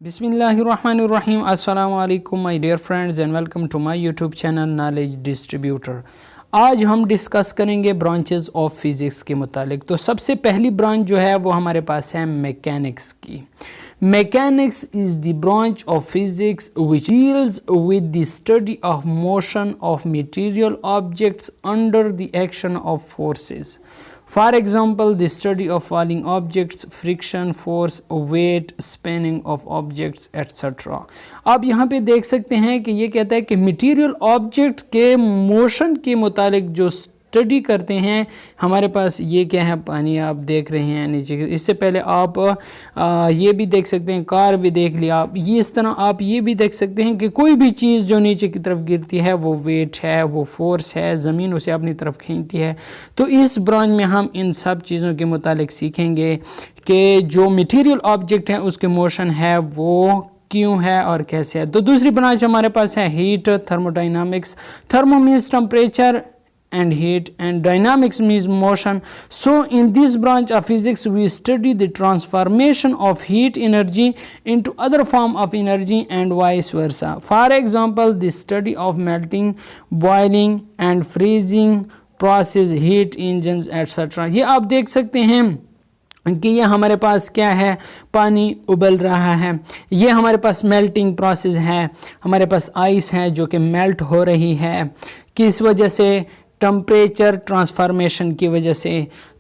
बिस्मिल्लाहिर्रहमानिर्रहीम अस्सलाम वालेकुम my dear friends and welcome to my YouTube channel knowledge distributor. आज हम डिस्कस करेंगे ब्रांचेस ऑफ फिज़िक्स के मुतालिक। तो सबसे पहली ब्रांच जो है वो हमारे पास है मैकेनिक्स की। Mechanics is the branch of physics which deals with the study of motion of material objects under the action of forces. For example, the study of falling objects, friction force, weight, spinning of objects, etc. आप यहाँ पे देख सकते हैं कि ये कहता है कि मटेरियल ऑब्जेक्ट के मोशन के मुतालिक जो स्टडी करते हैं। हमारे पास ये क्या है, पानी आप देख रहे हैं नीचे। इससे पहले आप ये भी देख सकते हैं, कार भी देख लिया आप। ये इस तरह आप ये भी देख सकते हैं कि कोई भी चीज़ जो नीचे की तरफ गिरती है वो वेट है, वो फोर्स है, ज़मीन उसे अपनी तरफ खींचती है। तो इस ब्रांच में हम इन सब चीज़ों के मुतालिक सीखेंगे कि जो मटेरियल ऑब्जेक्ट है उसके मोशन है वो क्यों है और कैसे है। तो दूसरी ब्रांच हमारे पास है heat, thermodynamics. Thermo means temperature and heat and dynamics means motion. So in this branch of physics we study the transformation of heat energy into other form of energy and vice versa. For example, the study of melting, boiling and freezing process, heat engines etc. ये आप देख सकते हैं कि ये हमारे पास क्या है, पानी उबल रहा है। ये हमारे पास मेल्टिंग प्रोसेस है, हमारे पास आइस है जो कि मेल्ट हो रही है। किस वजह से? टेम्परेचर ट्रांसफॉर्मेशन की वजह से।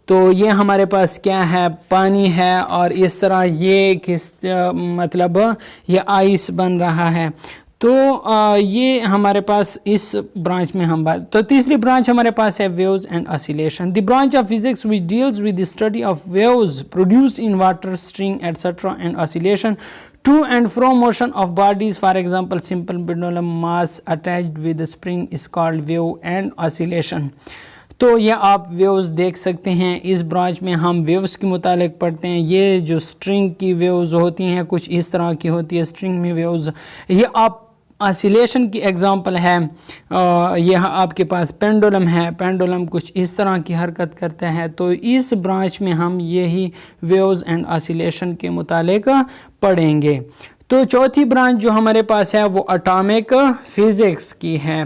तो ये हमारे पास क्या है, पानी है और इस तरह ये किस मतलब ये आइस बन रहा है। तो ये हमारे पास इस ब्रांच में हम बात। तो तीसरी ब्रांच हमारे पास है waves and oscillation. The branch of physics which deals with the study of waves produce in water, string etcetera and oscillation to and from motion of bodies. For example, simple pendulum mass attached with the spring is called wave and oscillation. तो ये आप waves देख सकते हैं। इस branch में हम waves के मुतालिक पढ़ते हैं। ये जो स्ट्रिंग की वेव्स होती हैं कुछ इस तरह की होती है स्ट्रिंग में वेव्स। ये आप ऑसिलेशन की एग्जांपल है। यह आपके पास पेंडुलम है, पेंडुलम कुछ इस तरह की हरकत करता है। तो इस ब्रांच में हम यही वेव्स एंड ऑसिलेशन के मुतालिक पढ़ेंगे। तो चौथी ब्रांच जो हमारे पास है वो एटॉमिक फिज़िक्स की है।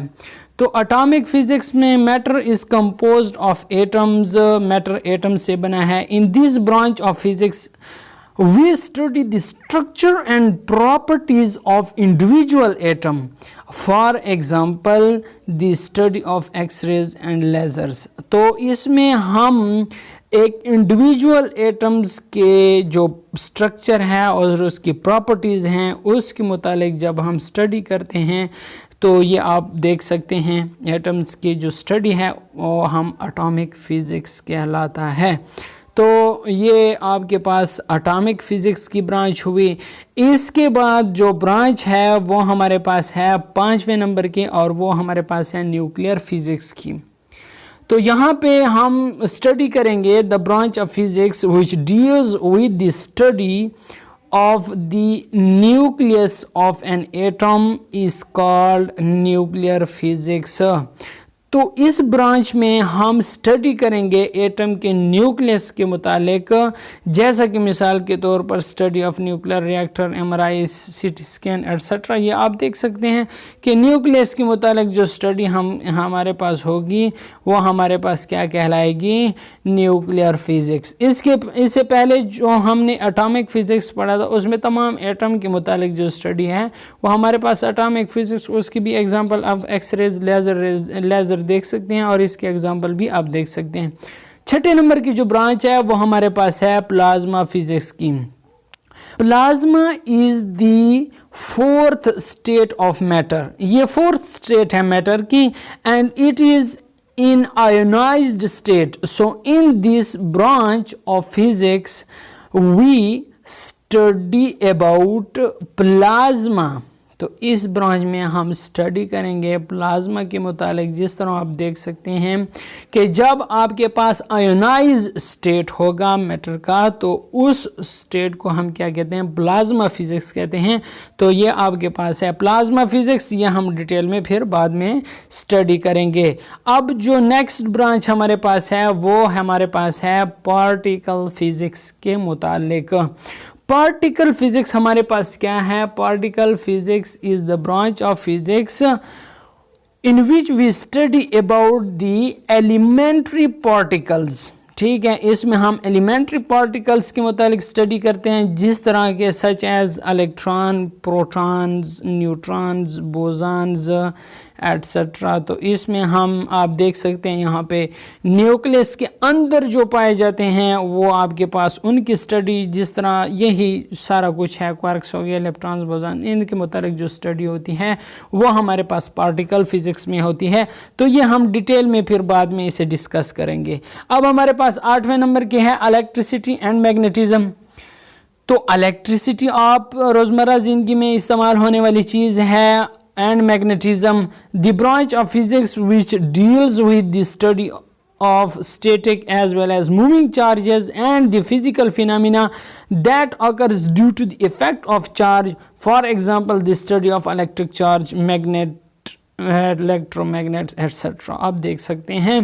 तो एटॉमिक फिज़िक्स में matter is composed of atoms, matter atom से बना है। इन this branch of physics we study the structure and properties of individual atom. For example, the study of X-rays and lasers. तो इसमें हम एक इंडिविजुअल एटम्स के जो स्ट्रक्चर है और उसकी प्रॉपर्टीज़ हैं उसके मुतालिक जब हम स्टडी करते हैं तो ये आप देख सकते हैं एटम्स की जो स्टडी है वो हम एटॉमिक फिज़िक्स कहलाता है। तो ये आपके पास एटॉमिक फ़िज़िक्स की ब्रांच हुई। इसके बाद जो ब्रांच है वो हमारे पास है 5वें नंबर की और वो हमारे पास है न्यूक्लियर फ़िज़िक्स की। तो यहाँ पे हम स्टडी करेंगे the branch of physics which deals with the study of the nucleus of an atom is called nuclear physics. तो इस ब्रांच में हम स्टडी करेंगे एटम के न्यूक्लियस के मुतालिक, जैसा कि मिसाल के तौर पर study of nuclear reactor, MRI, CT scan etcetera. ये आप देख सकते हैं कि न्यूक्लियस के मुतालिक जो स्टडी हमारे पास होगी वो हमारे पास क्या कहलाएगी, न्यूक्लियर फिज़िक्स। इससे पहले जो हमने एटॉमिक फ़िज़िक्स पढ़ा था उसमें तमाम एटम के मुतालिक जो स्टडी है वो हमारे पास एटॉमिक फ़िज़िक्स, उसकी भी एग्जांपल आप एक्सरेज, लेज़र देख सकते हैं और इसके एग्जांपल भी आप देख सकते हैं। छठे नंबर की जो ब्रांच है वो हमारे पास है प्लाज्मा फिजिक्स की। Plasma is the fourth state of matter. ये फोर्थ स्टेट है मैटर की and it is in ionized state. So in this branch of physics we study about plasma. तो इस ब्रांच में हम स्टडी करेंगे प्लाज्मा के मुतालिक। जिस तरह आप देख सकते हैं कि जब आपके पास आयोनाइज स्टेट होगा मैटर का तो उस स्टेट को हम क्या कहते हैं, प्लाज्मा फिज़िक्स कहते हैं। तो ये आपके पास है प्लाज्मा फिज़िक्स, ये हम डिटेल में फिर बाद में स्टडी करेंगे। अब जो नेक्स्ट ब्रांच हमारे पास है वो हमारे पास है पार्टिकल फिज़िक्स के मुतालिक। पार्टिकल फिजिक्स हमारे पास क्या है? Particle physics is the branch of physics in which we study about the elementary particles. ठीक है, इसमें हम एलिमेंट्री पार्टिकल्स के मुतालिक स्टडी करते हैं, जिस तरह के such as electron, protons, neutrons, bosons et cetera. तो इसमें हम आप देख सकते हैं यहाँ पे न्यूक्लियस के अंदर जो पाए जाते हैं वो आपके पास उनकी स्टडी, जिस तरह यही सारा कुछ है, क्वार्क्स हो गया, इलेक्ट्रॉन्स, बोसॉन, इनके मुतालिक जो स्टडी होती है वो हमारे पास पार्टिकल फिजिक्स में होती है। तो ये हम डिटेल में फिर बाद में इसे डिस्कस करेंगे। अब हमारे पास 8वें नंबर की है इलेक्ट्रिसिटी एंड मैग्नेटिज्म। तो इलेक्ट्रिसिटी आप रोज़मर्रा ज़िंदगी में इस्तेमाल होने वाली चीज़ है, and magnetism, the branch of physics which deals with the study of static as well as moving charges and the physical phenomena that occurs due to the effect of charge. For example, the study of electric charge, magnet, electromagnets etc. आप देख सकते हैं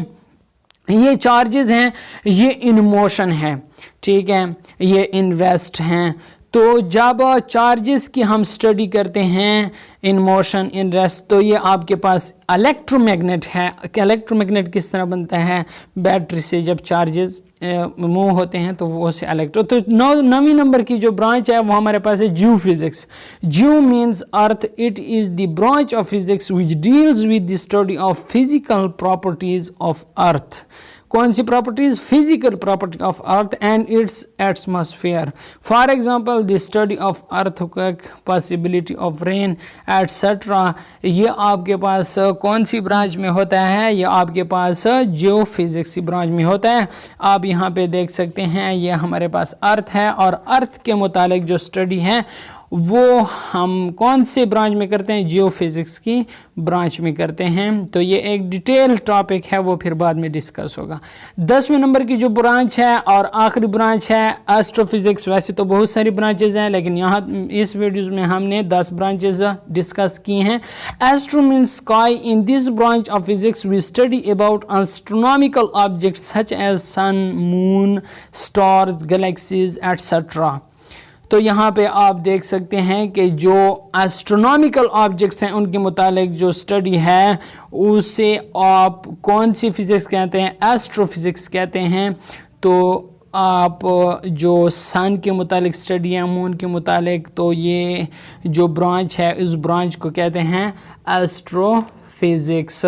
ये charges हैं, ये in motion है, ठीक है, ये इन रेस्ट हैं। तो जब चार्जेस की हम स्टडी करते हैं इन मोशन, इन रेस्ट, तो ये आपके पास इलेक्ट्रोमैग्नेट है। इलेक्ट्रोमैग्नेट किस तरह बनता है? बैटरी से जब चार्जेस मूव होते हैं तो वो से इलेक्ट्रो। तो 9वीं नंबर की जो ब्रांच है वो हमारे पास है geophysics. Geo means earth. It is the branch of physics which deals with the study of physical properties of earth. कौन सी properties? Physical property of earth and its atmosphere. For example the study of earthquake, possibility of rain etcetera. ये आपके पास कौन सी branch में होता है? ये आपके पास जियो फिजिक्स की ब्रांच में होता है। आप यहाँ पे देख सकते हैं ये हमारे पास अर्थ है, और अर्थ के मुतालिक जो स्टडी है वो हम कौन से ब्रांच में करते हैं? जियो फिजिक्स की ब्रांच में करते हैं। तो ये एक डिटेल टॉपिक है, वो फिर बाद में डिस्कस होगा। 10वें नंबर की जो ब्रांच है और आखिरी ब्रांच है एस्ट्रोफिजिक्स। वैसे तो बहुत सारी ब्रांचेज हैं, लेकिन यहाँ इस वीडियो में हमने 10 ब्रांचेज डिस्कस की हैं। Astro means sky. In this branch of physics we study about astronomical objects such as sun, moon, stars, galaxies et cetera. तो यहाँ पे आप देख सकते हैं कि जो एस्ट्रोनॉमिकल ऑब्जेक्ट्स हैं उनके मुतालिक जो स्टडी है उसे आप कौन सी फिज़िक्स कहते हैं? एस्ट्रोफिज़िक्स कहते हैं। तो आप जो सन के मुतालिक स्टडी है, मून के मुतालिक, तो ये जो ब्रांच है इस ब्रांच को कहते हैं एस्ट्रोफिज़िक्स।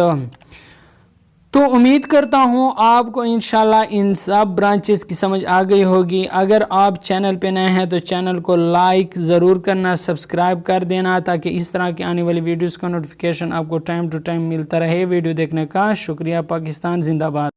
तो उम्मीद करता हूँ आपको इंशाल्लाह इन सब ब्रांचेस की समझ आ गई होगी। अगर आप चैनल पे नए हैं तो चैनल को लाइक ज़रूर करना, सब्सक्राइब कर देना, ताकि इस तरह की आने वाली वीडियोस का नोटिफिकेशन आपको टाइम टू टाइम मिलता रहे। वीडियो देखने का शुक्रिया। पाकिस्तान जिंदाबाद।